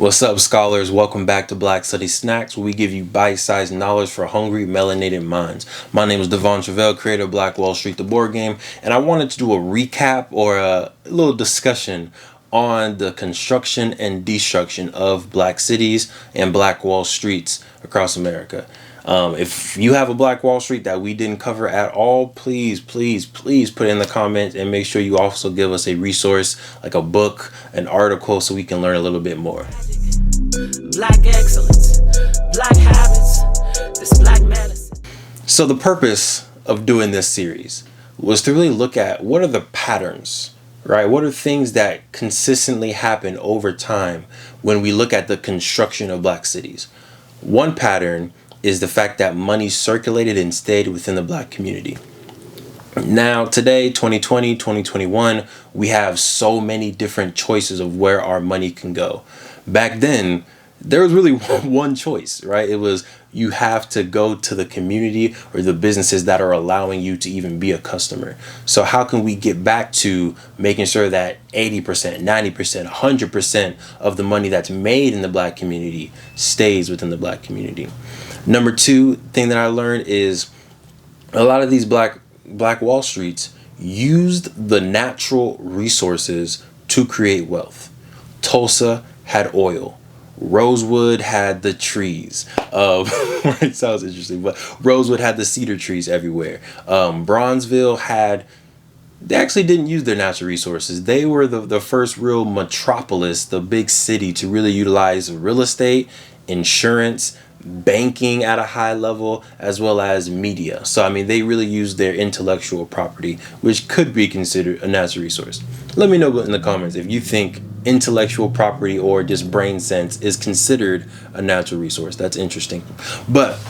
What's up, scholars? Welcome back to Black Study Snacks, where we give you bite-sized knowledge for hungry, melanated minds. My name is Devon Travell, creator of Black Wall Street, the board game, and I wanted to do a recap or a little discussion on the construction and destruction of black cities and black wall streets across America. If you have a Black Wall Street that we didn't cover at all, please put it in the comments and make sure you also give us a resource like a book, an article, so we can learn a little bit more. Black excellence, black habits, this black medicine. So the purpose of doing this series was to really look at what are the patterns, right? What are things that consistently happen over time when we look at the construction of black cities? One pattern is the fact that money circulated and stayed within the black community. Now, today, 2020, 2021, we have so many different choices of where our money can go. Back then, there was really one choice, right? It was you have to go to the community or the businesses that are allowing you to even be a customer. So how can we get back to making sure that 80%, 90%, 100% of the money that's made in the black community stays within the black community? Number two thing that I learned is a lot of these black Wall Streets used the natural resources to create wealth. Tulsa had oil. Rosewood had the trees. It sounds interesting, but Rosewood had the cedar trees everywhere. Bronzeville they actually didn't use their natural resources. They were the first real metropolis, the big city, to really utilize real estate, insurance, banking at a high level, as well as media. So, I mean, they really use their intellectual property, which could be considered a natural resource. Let me know in the comments if you think intellectual property or just brain sense is considered a natural resource. That's interesting. But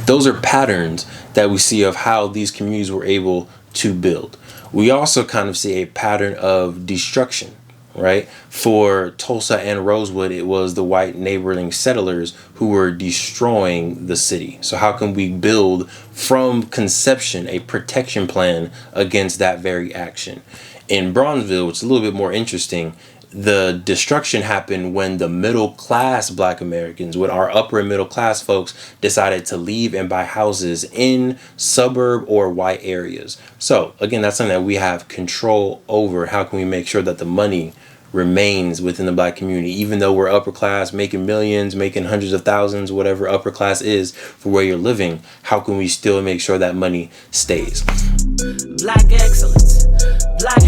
those are patterns that we see of how these communities were able to build. We also kind of see a pattern of destruction. Right? For Tulsa and Rosewood, it was the white neighboring settlers who were destroying the city. So how can we build from conception a protection plan against that very action? In Bronzeville, which is a little bit more interesting, the destruction happened when the middle class black Americans, when our upper and middle class folks decided to leave and buy houses in suburb or white areas. So again, that's something that we have control over. How can we make sure that the money remains within the black community, even though we're upper class, making millions, making hundreds of thousands, whatever upper class is for where you're living? How can we still make sure that money stays? Black excellence, black